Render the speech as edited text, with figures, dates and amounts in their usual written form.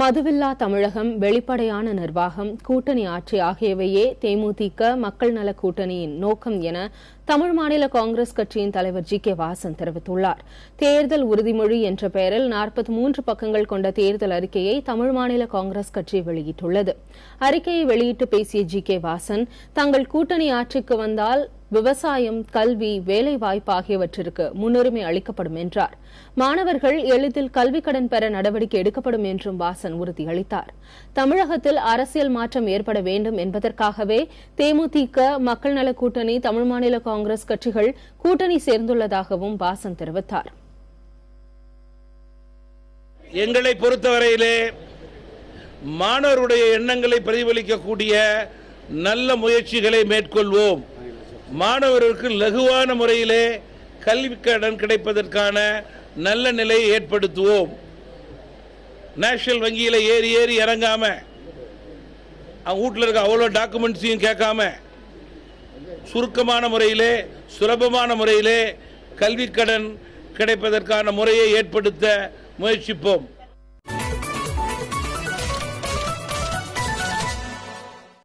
மதுவில்லா தமிழகம், வெளிப்படையான நிர்வாகம், கூட்டணி ஆட்சி ஆகியவையே தேமுதிக மக்கள் நல கூட்டணியின் நோக்கம் என தமிழ் மாநில காங்கிரஸ் கட்சியின் தலைவர் ஜி.கே. வாசன் தெரிவித்துள்ளார். தேர்தல் உறுதிமொழி என்ற பெயரில் 43 பக்கங்கள் கொண்ட தேர்தல் அறிக்கையை தமிழ் மாநில காங்கிரஸ் கட்சி வெளியிட்டுள்ளது. அறிக்கையை வெளியிட்டு பேசிய ஜி.கே. வாசன், தங்கள் கூட்டணி ஆட்சிக்கு வந்தால் விவசாயம், கல்வி, வேலைவாய்ப்பு ஆகியவற்றிற்கு முன்னுரிமை அளிக்கப்படும் என்றார். மாணவர்கள் எளிதில் கல்விக் கடன் பெற நடவடிக்கை எடுக்கப்படும் என்றும் வாசன் உறுதியளித்தார். தமிழகத்தில் அரசியல் மாற்றம் ஏற்பட வேண்டும் என்பதற்காகவே தேமுதிக, மக்கள் நல கூட்டணி, தமிழ் மாநில காங்கிரஸ் கட்சிகள் கூட்டணி சேர்ந்துள்ளதாகவும் வாசன் தெரிவித்தார். எங்களை பொறுத்தவரையிலே மாணவருடைய எண்ணங்களை பிரதிபலிக்கக்கூடிய நல்ல முயற்சிகளை மேற்கொள்வோம். மாணவர்களுக்கு லகுவான முறையிலே கல்வி கடன் கிடைப்பதற்கான நல்ல நிலையை ஏற்படுத்துவோம். நேஷனல் வங்கியில் ஏறி இறங்காம, அவங்க வீட்டில் இருக்க அவ்வளோ டாக்குமெண்ட்ஸையும் கேட்காம சுருக்கமான முறையிலே, சுலபமான முறையிலே கல்வி கடன் கிடைப்பதற்கான முறையை ஏற்படுத்த முயற்சிப்போம்.